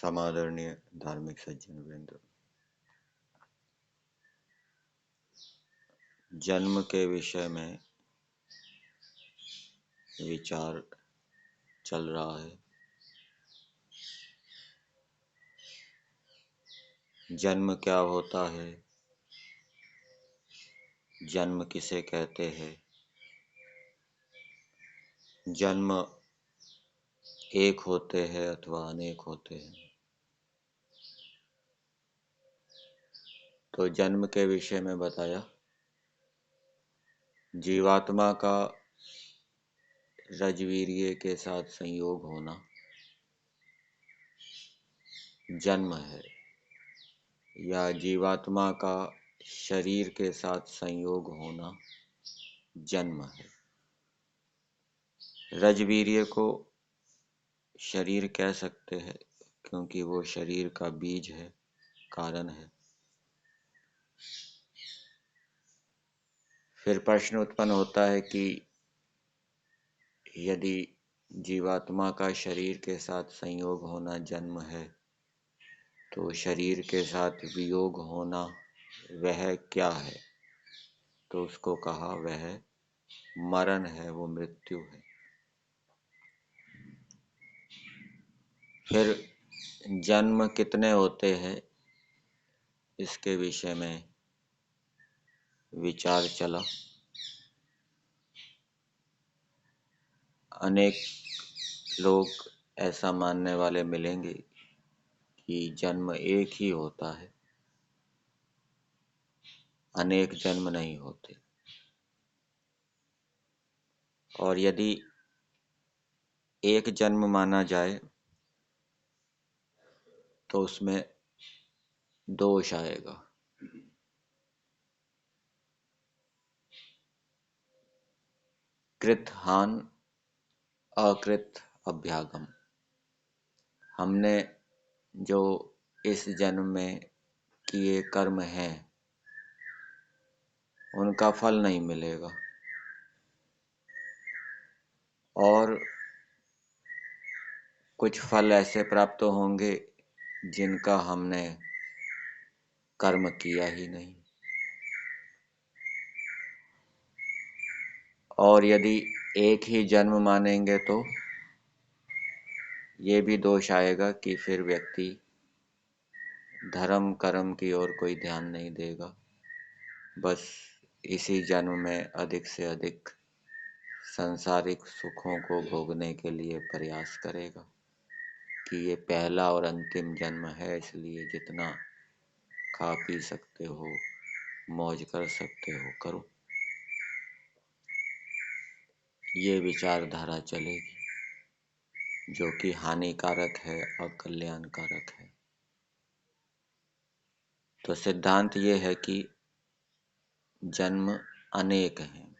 समादरणीय धार्मिक सज्जन वृंद, जन्म के विषय में विचार चल रहा है। जन्म क्या होता है, जन्म किसे कहते हैं, जन्म एक होते हैं अथवा अनेक होते हैं। तो जन्म के विषय में बताया, जीवात्मा का रजवीर्य के साथ संयोग होना जन्म है, या जीवात्मा का शरीर के साथ संयोग होना जन्म है। रजवीर्य को शरीर कह सकते हैं क्योंकि वो शरीर का बीज है, कारण है। फिर प्रश्न उत्पन्न होता है कि यदि जीवात्मा का शरीर के साथ संयोग होना जन्म है, तो शरीर के साथ वियोग होना वह क्या है? तो उसको कहा वह मरण है, वो मृत्यु है। फिर जन्म कितने होते हैं, इसके विषय में विचार चला। अनेक लोग ऐसा मानने वाले मिलेंगे कि जन्म एक ही होता है, अनेक जन्म नहीं होते। और यदि एक जन्म माना जाए तो उसमें दोष आएगा। कृत हान अकृत अभ्यागम, हमने जो इस जन्म में किए कर्म हैं उनका फल नहीं मिलेगा, और कुछ फल ऐसे प्राप्त होंगे जिनका हमने कर्म किया ही नहीं। और यदि एक ही जन्म मानेंगे तो ये भी दोष आएगा कि फिर व्यक्ति धर्म कर्म की ओर कोई ध्यान नहीं देगा, बस इसी जन्म में अधिक से अधिक सांसारिक सुखों को भोगने के लिए प्रयास करेगा कि ये पहला और अंतिम जन्म है, इसलिए जितना खा पी सकते हो, मौज कर सकते हो, करो। ये विचारधारा चलेगी जो कि हानिकारक है, अकल्याणकारक है। तो सिद्धांत ये है कि जन्म अनेक हैं।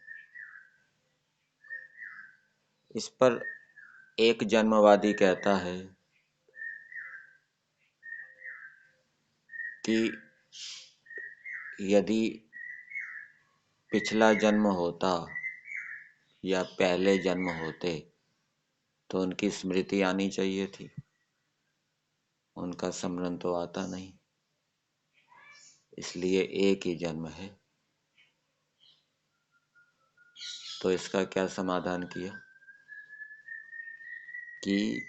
इस पर एक जन्मवादी कहता है कि यदि पिछला जन्म होता या पहले जन्म होते तो उनकी स्मृति आनी चाहिए थी, उनका स्मरण तो आता नहीं, इसलिए एक ही जन्म है। तो इसका क्या समाधान किया कि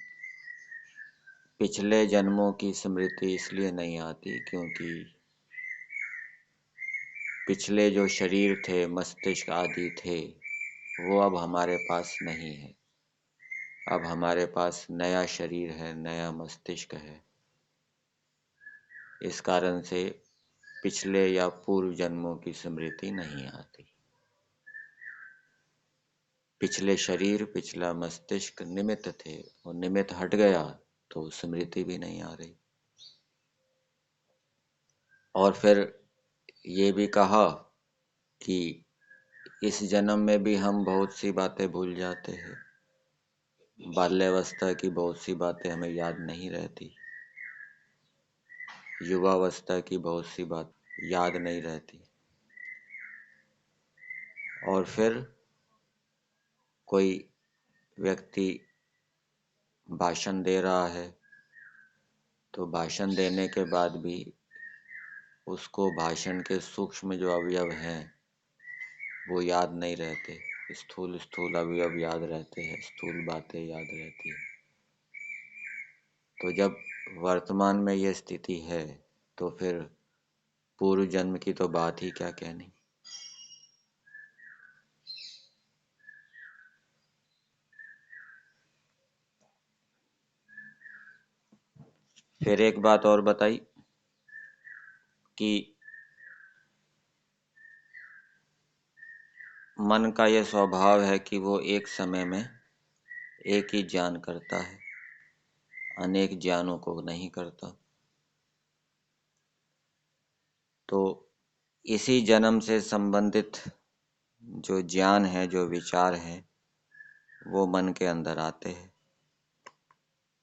पिछले जन्मों की स्मृति इसलिए नहीं आती क्योंकि पिछले जो शरीर थे, मस्तिष्क आदि थे, वो अब हमारे पास नहीं है। अब हमारे पास नया शरीर है, नया मस्तिष्क है। इस कारण से पिछले या पूर्व जन्मों की स्मृति नहीं आती। पिछले शरीर, पिछला मस्तिष्क निमित्त थे, और निमित्त हट गया तो स्मृति भी नहीं आ रही। और फिर ये भी कहा कि इस जन्म में भी हम बहुत सी बातें भूल जाते हैं। बाल्यावस्था की बहुत सी बातें हमें याद नहीं रहती, युवावस्था की बहुत सी बात याद नहीं रहती। और फिर कोई व्यक्ति भाषण दे रहा है तो भाषण देने के बाद भी उसको भाषण के सूक्ष्म जो अवयव हैं वो याद नहीं रहते। स्थूल स्थूल अवयव याद रहते हैं, स्थूल बातें याद रहती हैं। तो जब वर्तमान में ये स्थिति है तो फिर पूर्व जन्म की तो बात ही क्या कहनी। फिर एक बात और बताई कि मन का यह स्वभाव है कि वो एक समय में एक ही ज्ञान करता है, अनेक ज्ञानों को नहीं करता। तो इसी जन्म से संबंधित जो ज्ञान है, जो विचार है, वो मन के अंदर आते हैं।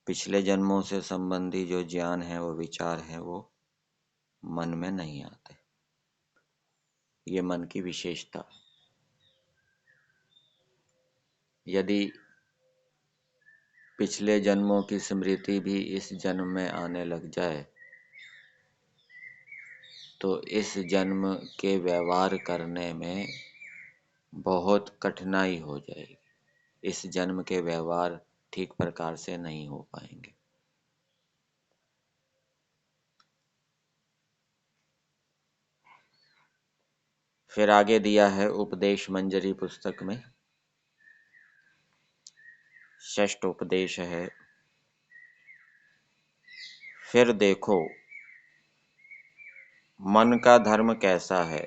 पिछले जन्मों से संबंधी जो ज्ञान है, वो विचार है, वो मन में नहीं आते। ये मन की विशेषता। यदि पिछले जन्मों की स्मृति भी इस जन्म में आने लग जाए तो इस जन्म के व्यवहार करने में बहुत कठिनाई हो जाएगी। इस जन्म के व्यवहार ठीक प्रकार से नहीं हो पाएंगे। फिर आगे दिया है उपदेश मंजरी पुस्तक में, षष्ठ उपदेश है। फिर देखो मन का धर्म कैसा है,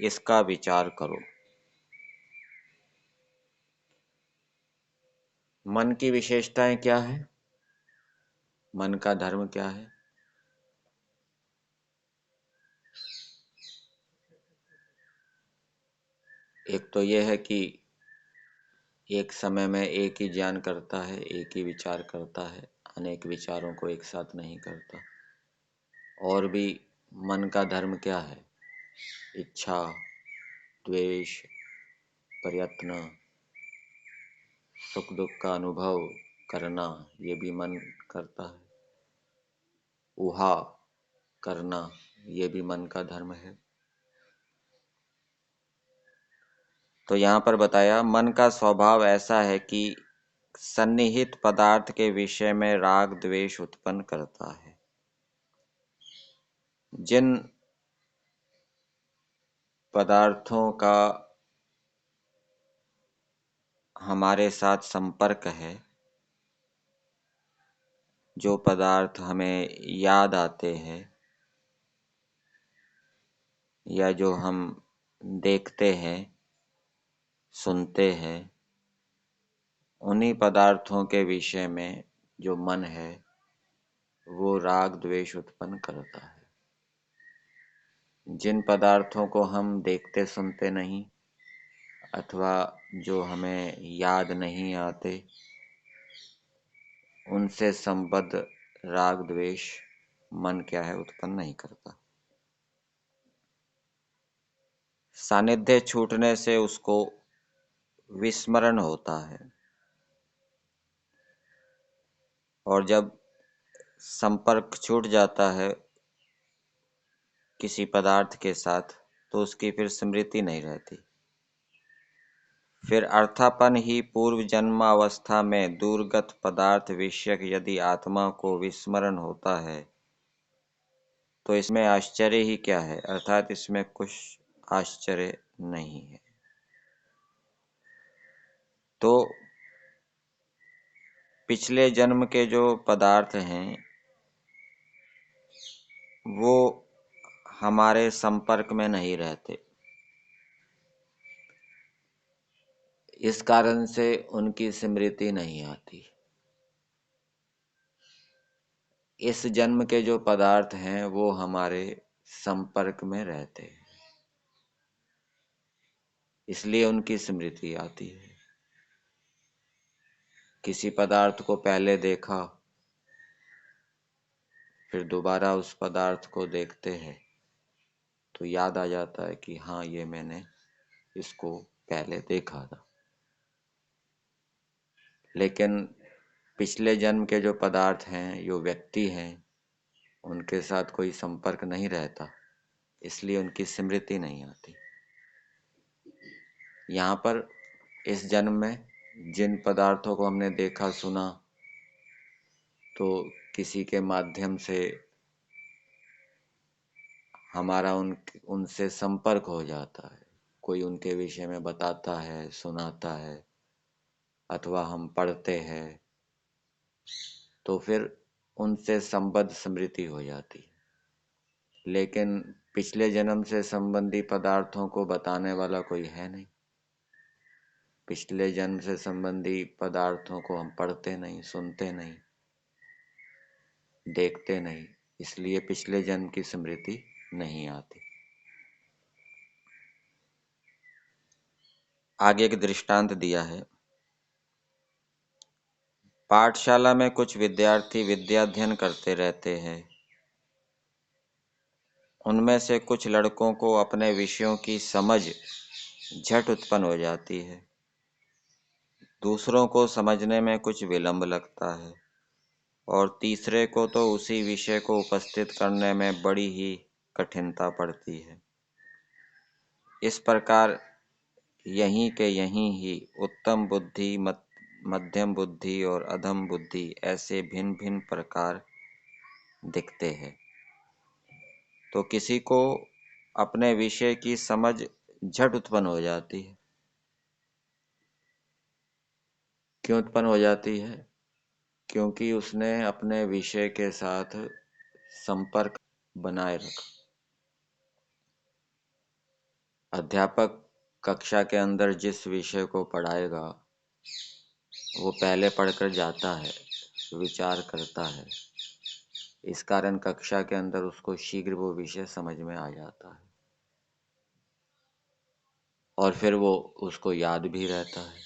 इसका विचार करो। मन की विशेषताएं क्या है, मन का धर्म क्या है? एक तो यह है कि एक समय में एक ही ज्ञान करता है, एक ही विचार करता है, अनेक विचारों को एक साथ नहीं करता। और भी मन का धर्म क्या है? इच्छा, द्वेष, प्रयत्न, सुख दुख का अनुभव करना, ये भी मन करता है। ऊहा करना, ये भी मन का धर्म है। तो यहाँ पर बताया मन का स्वभाव ऐसा है कि सन्निहित पदार्थ के विषय में राग द्वेष उत्पन्न करता है। जिन पदार्थों का हमारे साथ संपर्क है, जो पदार्थ हमें याद आते हैं या जो हम देखते हैं, सुनते हैं, उन्हीं पदार्थों के विषय में जो मन है वो राग द्वेष उत्पन्न करता है। जिन पदार्थों को हम देखते सुनते नहीं अथवा जो हमें याद नहीं आते, उनसे संबद्ध राग द्वेष मन क्या है, उत्पन्न नहीं करता। सानिध्य छूटने से उसको विस्मरण होता है, और जब संपर्क छूट जाता है किसी पदार्थ के साथ तो उसकी फिर स्मृति नहीं रहती। फिर अर्थापन ही पूर्व जन्मावस्था में दूरगत पदार्थ विषयक यदि आत्मा को विस्मरण होता है तो इसमें आश्चर्य ही क्या है, अर्थात इसमें कुछ आश्चर्य नहीं है। तो पिछले जन्म के जो पदार्थ हैं वो हमारे संपर्क में नहीं रहते, इस कारण से उनकी स्मृति नहीं आती। इस जन्म के जो पदार्थ हैं वो हमारे संपर्क में रहते हैं, इसलिए उनकी स्मृति आती है। किसी पदार्थ को पहले देखा, फिर दोबारा उस पदार्थ को देखते हैं तो याद आ जाता है कि हाँ, ये मैंने इसको पहले देखा था। लेकिन पिछले जन्म के जो पदार्थ हैं, जो व्यक्ति हैं, उनके साथ कोई संपर्क नहीं रहता, इसलिए उनकी स्मृति नहीं आती। यहाँ पर इस जन्म में जिन पदार्थों को हमने देखा सुना, तो किसी के माध्यम से हमारा उनसे संपर्क हो जाता है। कोई उनके विषय में बताता है, सुनाता है, अथवा हम पढ़ते हैं, तो फिर उनसे संबद्ध स्मृति हो जाती है। लेकिन पिछले जन्म से संबंधी पदार्थों को बताने वाला कोई है नहीं। पिछले जन्म से संबंधी पदार्थों को हम पढ़ते नहीं, सुनते नहीं, देखते नहीं, इसलिए पिछले जन्म की स्मृति नहीं आती। आगे एक दृष्टांत दिया है। पाठशाला में कुछ विद्यार्थी विद्याध्ययन करते रहते हैं। उनमें से कुछ लड़कों को अपने विषयों की समझ झट उत्पन्न हो जाती है, दूसरों को समझने में कुछ विलंब लगता है, और तीसरे को तो उसी विषय को उपस्थित करने में बड़ी ही कठिनता पड़ती है। इस प्रकार यहीं के यहीं ही उत्तम बुद्धि, मध्यम बुद्धि और अधम बुद्धि ऐसे भिन्न भिन्न प्रकार दिखते हैं। तो किसी को अपने विषय की समझ झट उत्पन्न हो जाती है। क्यों उत्पन्न हो जाती है? क्योंकि उसने अपने विषय के साथ संपर्क बनाए रखा। अध्यापक कक्षा के अंदर जिस विषय को पढ़ाएगा, वो पहले पढ़कर जाता है, विचार करता है। इस कारण कक्षा के अंदर उसको शीघ्र वो विषय समझ में आ जाता है, और फिर वो उसको याद भी रहता है।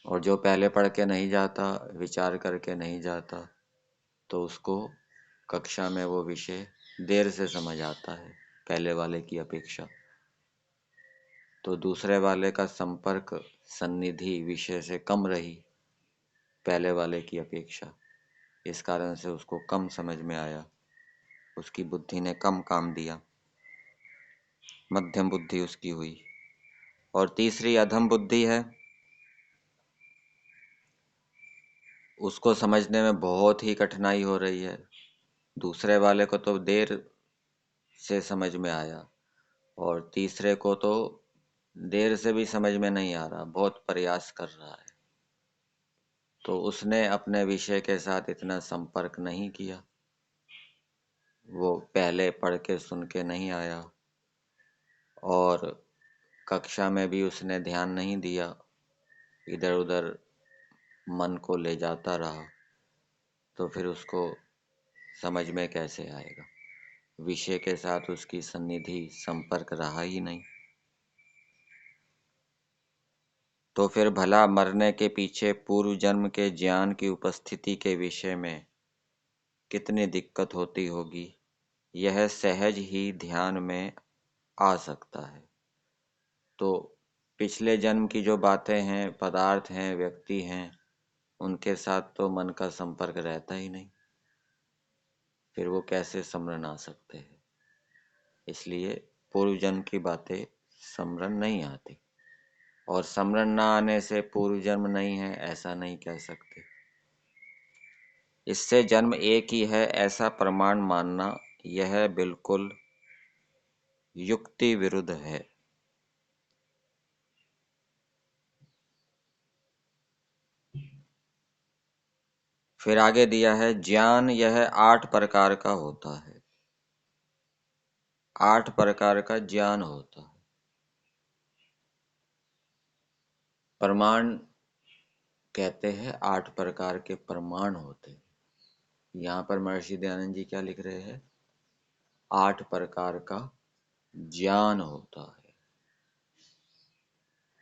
और जो पहले पढ़ के नहीं जाता, विचार करके नहीं जाता, तो उसको कक्षा में वो विषय देर से समझ आता है, पहले वाले की अपेक्षा। तो दूसरे वाले का संपर्क, सन्निधि विषय से कम रही पहले वाले की अपेक्षा। इस कारण से उसको कम समझ में आया, उसकी बुद्धि ने कम काम दिया, मध्यम बुद्धि उसकी हुई। और तीसरी अधम बुद्धि है, उसको समझने में बहुत ही कठिनाई हो रही है। दूसरे वाले को तो देर से समझ में आया, और तीसरे को तो देर से भी समझ में नहीं आ रहा, बहुत प्रयास कर रहा है। तो उसने अपने विषय के साथ इतना संपर्क नहीं किया, वो पहले पढ़ के सुन के नहीं आया, और कक्षा में भी उसने ध्यान नहीं दिया, इधर उधर मन को ले जाता रहा। तो फिर उसको समझ में कैसे आएगा? विषय के साथ उसकी सन्निधि, संपर्क रहा ही नहीं। तो फिर भला मरने के पीछे पूर्व जन्म के ज्ञान की उपस्थिति के विषय में कितनी दिक्कत होती होगी, यह सहज ही ध्यान में आ सकता है। तो पिछले जन्म की जो बातें हैं, पदार्थ हैं, व्यक्ति हैं, उनके साथ तो मन का संपर्क रहता ही नहीं, फिर वो कैसे स्मरण आ सकते हैं? इसलिए पूर्व जन्म की बातें स्मरण नहीं आती। और स्मरण न आने से पूर्व जन्म नहीं है, ऐसा नहीं कह सकते। इससे जन्म एक ही है ऐसा प्रमाण मानना, यह बिल्कुल युक्ति विरुद्ध है। फिर आगे दिया है, ज्ञान यह 8 प्रकार का होता है। 8 प्रकार का ज्ञान होता है। प्रमाण कहते हैं 8 प्रकार के प्रमाण होते हैं। यहाँ पर महर्षि दयानंद जी क्या लिख रहे हैं? 8 प्रकार का ज्ञान होता है।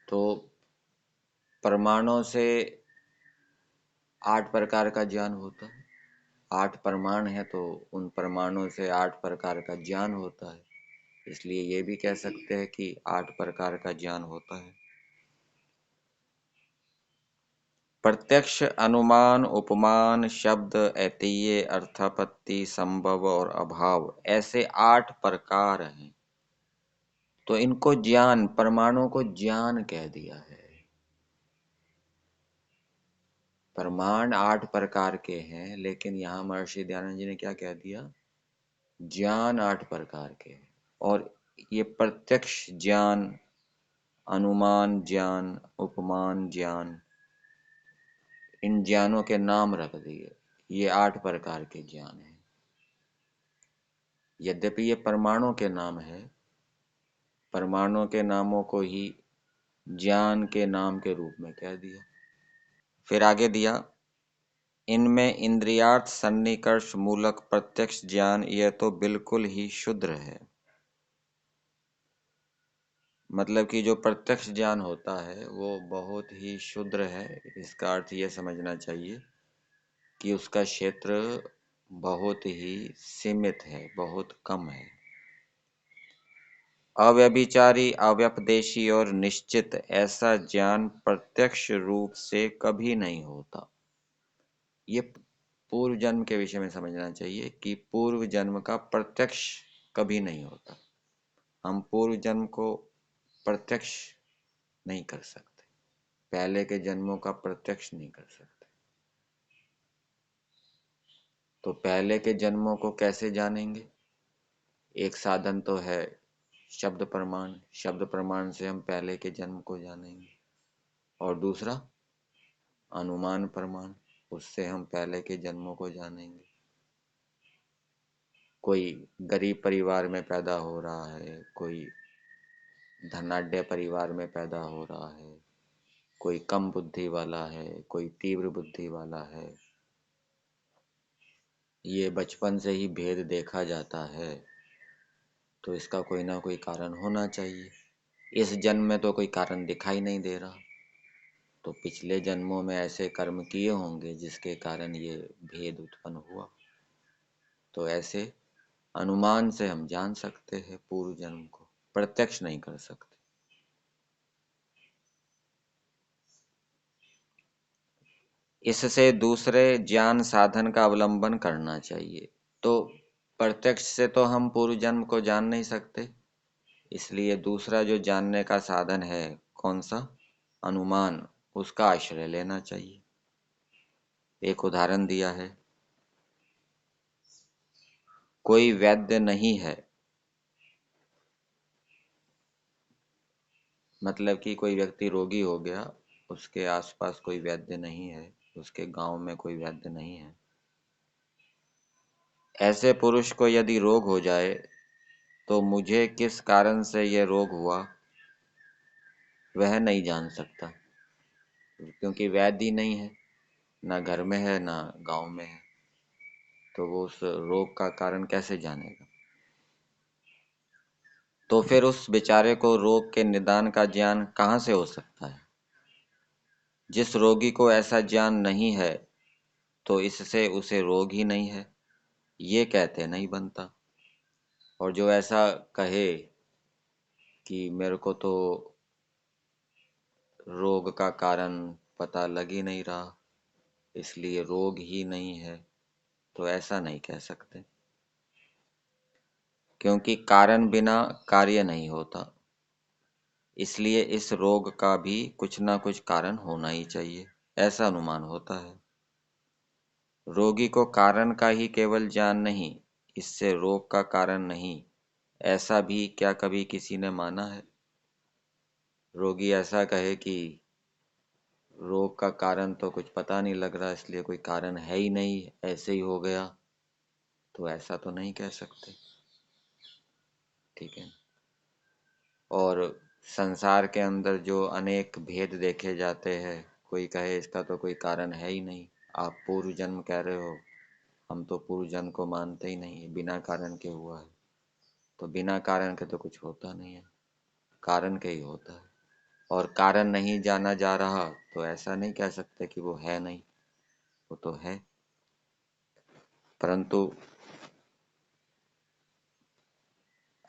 तो प्रमाणों से 8 प्रकार का ज्ञान होता है। 8 प्रमाण है, तो उन प्रमाणों से 8 प्रकार का ज्ञान होता है। इसलिए ये भी कह सकते हैं कि 8 प्रकार का ज्ञान होता है। प्रत्यक्ष, अनुमान, उपमान, शब्द, ऐतीय, अर्थापत्ति, संभव और अभाव, ऐसे 8 प्रकार हैं। तो इनको ज्ञान, प्रमाणों को ज्ञान कह दिया है। प्रमाण 8 प्रकार के हैं, लेकिन यहां महर्षि दयानंद जी ने क्या कह दिया? ज्ञान 8 प्रकार के हैं। और ये प्रत्यक्ष ज्ञान, अनुमान ज्ञान, उपमान ज्ञान, इन ज्ञानों के नाम रख दिए। ये 8 प्रकार के ज्ञान हैं। यद्यपि ये परमाणु के नाम है, परमाणु के नामों को ही ज्ञान के नाम के रूप में कह दिया। फिर आगे दिया, इनमें इंद्रियार्थ सन्निकर्ष मूलक प्रत्यक्ष ज्ञान यह तो बिल्कुल ही शुद्र है। मतलब कि जो प्रत्यक्ष ज्ञान होता है वो बहुत ही शुद्र है। इसका अर्थ यह समझना चाहिए कि उसका क्षेत्र बहुत ही सीमित है, बहुत कम है। अव्यभिचारी, अव्यपदेशी और निश्चित ऐसा ज्ञान प्रत्यक्ष रूप से कभी नहीं होता। ये पूर्व जन्म के विषय में समझना चाहिए कि पूर्व जन्म का प्रत्यक्ष कभी नहीं होता। हम पूर्व जन्म को प्रत्यक्ष नहीं कर सकते, पहले के जन्मों का प्रत्यक्ष नहीं कर सकते। तो पहले के जन्मों को कैसे जानेंगे? एक साधन तो है शब्द प्रमाण, शब्द प्रमाण से हम पहले के जन्म को जानेंगे। और दूसरा अनुमान प्रमाण, उससे हम पहले के जन्मों को जानेंगे। कोई गरीब परिवार में पैदा हो रहा है, कोई धनाढ्य परिवार में पैदा हो रहा है, कोई कम बुद्धि वाला है, कोई तीव्र बुद्धि वाला है, ये बचपन से ही भेद देखा जाता है। तो इसका कोई ना कोई कारण होना चाहिए। इस जन्म में तो कोई कारण दिखाई नहीं दे रहा, तो पिछले जन्मों में ऐसे कर्म किए होंगे जिसके कारण ये भेद उत्पन्न हुआ। तो ऐसे अनुमान से हम जान सकते हैं पूर्व जन्म को, प्रत्यक्ष नहीं कर सकते। इससे दूसरे ज्ञान साधन का अवलंबन करना चाहिए। तो प्रत्यक्ष से तो हम पूर्व जन्म को जान नहीं सकते, इसलिए दूसरा जो जानने का साधन है, कौन सा? अनुमान, उसका आश्रय लेना चाहिए। एक उदाहरण दिया है, कोई वैद्य नहीं है, मतलब कि कोई व्यक्ति रोगी हो गया, उसके आसपास कोई वैद्य नहीं है, उसके गांव में कोई वैद्य नहीं है। ऐसे पुरुष को यदि रोग हो जाए तो मुझे किस कारण से यह रोग हुआ वह नहीं जान सकता, क्योंकि वैद्य ही नहीं है, ना घर में है ना गांव में है। तो वो उस रोग का कारण कैसे जानेगा? तो फिर उस बेचारे को रोग के निदान का ज्ञान कहाँ से हो सकता है? जिस रोगी को ऐसा ज्ञान नहीं है तो इससे उसे रोग ही नहीं है, ये कहते नहीं बनता। और जो ऐसा कहे कि मेरे को तो रोग का कारण पता लग ही नहीं रहा, इसलिए रोग ही नहीं है, तो ऐसा नहीं कह सकते, क्योंकि कारण बिना कार्य नहीं होता। इसलिए इस रोग का भी कुछ ना कुछ कारण होना ही चाहिए, ऐसा अनुमान होता है। रोगी को कारण का ही केवल ज्ञान नहीं, इससे रोग का कारण नहीं, ऐसा भी क्या कभी किसी ने माना है? रोगी ऐसा कहे कि रोग का कारण तो कुछ पता नहीं लग रहा, इसलिए कोई कारण है ही नहीं, ऐसे ही हो गया, तो ऐसा तो नहीं कह सकते। ठीक है। और संसार के अंदर जो अनेक भेद देखे जाते हैं, कोई कहे इसका तो कोई कारण है ही नहीं, आप पूर्व जन्म कह रहे हो, हम तो पूर्व जन्म को मानते ही नहीं है, बिना कारण के हुआ है। तो बिना कारण के तो कुछ होता नहीं है, कारण के ही होता है। और कारण नहीं जाना जा रहा तो ऐसा नहीं कह सकते कि वो है नहीं, वो तो है। परंतु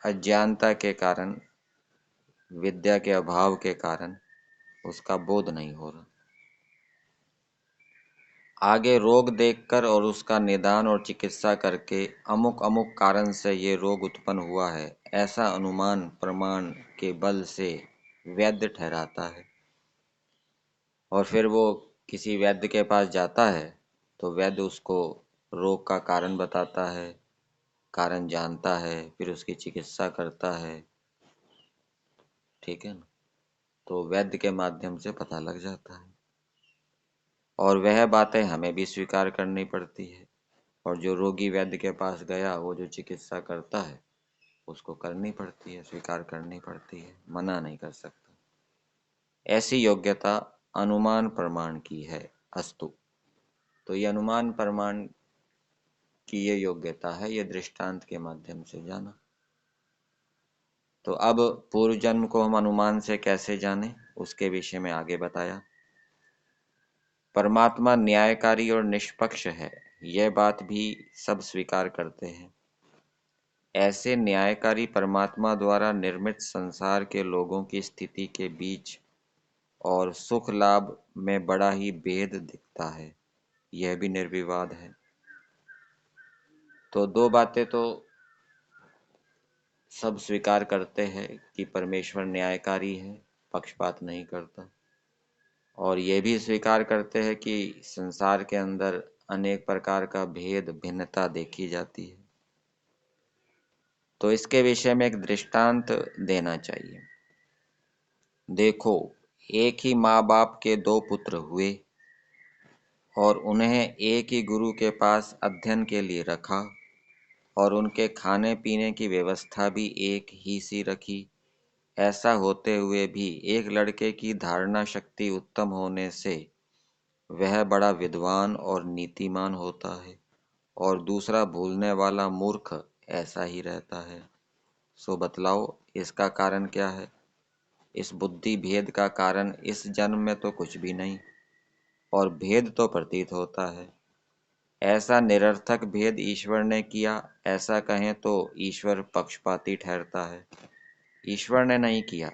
अज्ञानता के कारण, विद्या के अभाव के कारण उसका बोध नहीं हो रहा। आगे रोग देखकर और उसका निदान और चिकित्सा करके अमुक अमुक कारण से ये रोग उत्पन्न हुआ है, ऐसा अनुमान प्रमाण के बल से वैद्य ठहराता है। और फिर वो किसी वैद्य के पास जाता है तो वैद्य उसको रोग का कारण बताता है, कारण जानता है, फिर उसकी चिकित्सा करता है। ठीक है ना? तो वैद्य के माध्यम से पता लग जाता है और वह बातें हमें भी स्वीकार करनी पड़ती है। और जो रोगी वैद्य के पास गया, वो जो चिकित्सा करता है उसको करनी पड़ती है, स्वीकार करनी पड़ती है, मना नहीं कर सकता। ऐसी योग्यता अनुमान प्रमाण की है। अस्तु। तो ये अनुमान प्रमाण की ये योग्यता है, ये दृष्टांत के माध्यम से जाना। तो अब पूर्व जन्म को हम अनुमान से कैसे जाने, उसके विषय में आगे बताया। परमात्मा न्यायकारी और निष्पक्ष है, यह बात भी सब स्वीकार करते हैं। ऐसे न्यायकारी परमात्मा द्वारा निर्मित संसार के लोगों की स्थिति के बीच और सुख लाभ में बड़ा ही भेद दिखता है, यह भी निर्विवाद है। तो दो बातें तो सब स्वीकार करते हैं कि परमेश्वर न्यायकारी है, पक्षपात नहीं करता। और ये भी स्वीकार करते हैं कि संसार के अंदर अनेक प्रकार का भेद भिन्नता देखी जाती है। तो इसके विषय में एक दृष्टांत देना चाहिए। देखो, एक ही माँ बाप के दो पुत्र हुए और उन्हें एक ही गुरु के पास अध्ययन के लिए रखा और उनके खाने पीने की व्यवस्था भी एक ही सी रखी। ऐसा होते हुए भी एक लड़के की धारणा शक्ति उत्तम होने से वह बड़ा विद्वान और नीतिमान होता है और दूसरा भूलने वाला मूर्ख ऐसा ही रहता है। सो बतलाओ, इसका कारण क्या है? इस बुद्धि भेद का कारण इस जन्म में तो कुछ भी नहीं, और भेद तो प्रतीत होता है। ऐसा निरर्थक भेद ईश्वर ने किया, ऐसा कहें तो ईश्वर पक्षपाती ठहरता है। ईश्वर ने नहीं किया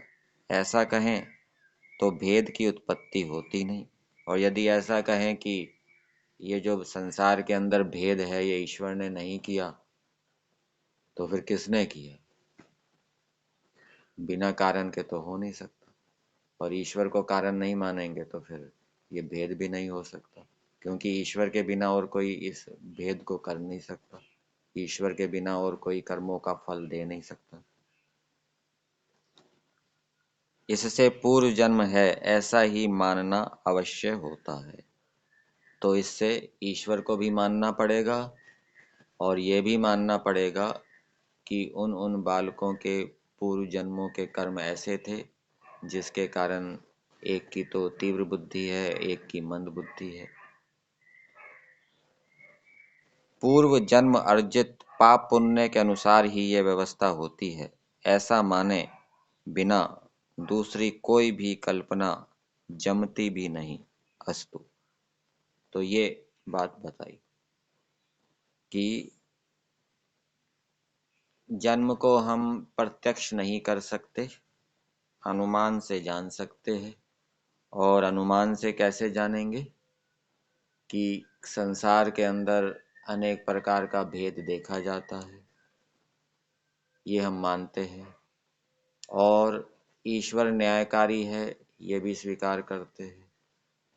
ऐसा कहें तो भेद की उत्पत्ति होती नहीं। और यदि ऐसा कहें कि ये जो संसार के अंदर भेद है ये ईश्वर ने नहीं किया, तो फिर किसने किया? बिना कारण के तो हो नहीं सकता। और ईश्वर को कारण नहीं मानेंगे तो फिर ये भेद भी नहीं हो सकता, क्योंकि ईश्वर के बिना और कोई इस भेद को कर नहीं सकता। ईश्वर के बिना और कोई कर्मों का फल दे नहीं सकता। इससे पूर्व जन्म है ऐसा ही मानना अवश्य होता है। तो इससे ईश्वर को भी मानना पड़ेगा और ये भी मानना पड़ेगा कि उन उन बालकों के पूर्व जन्मों के कर्म ऐसे थे जिसके कारण एक की तो तीव्र बुद्धि है, एक की मंद बुद्धि है। पूर्व जन्म अर्जित पाप पुण्य के अनुसार ही यह व्यवस्था होती है, ऐसा माने बिना दूसरी कोई भी कल्पना जमती भी नहीं। अस्तु। तो ये बात बताई कि जन्म को हम प्रत्यक्ष नहीं कर सकते, अनुमान से जान सकते हैं। और अनुमान से कैसे जानेंगे? कि संसार के अंदर अनेक प्रकार का भेद देखा जाता है, ये हम मानते हैं। और ईश्वर न्यायकारी है, ये भी स्वीकार करते हैं।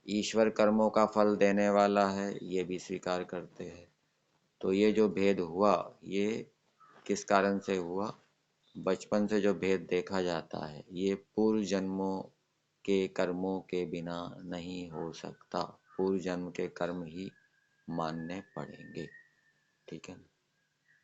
ईश्वर कर्मों का फल देने वाला है, ये भी स्वीकार करते हैं। तो ये जो भेद हुआ, ये किस कारण से हुआ? बचपन से जो भेद देखा जाता है ये पूर्व जन्मों के कर्मों के बिना नहीं हो सकता। पूर्व जन्म के कर्म ही मानने पड़ेंगे। ठीक है।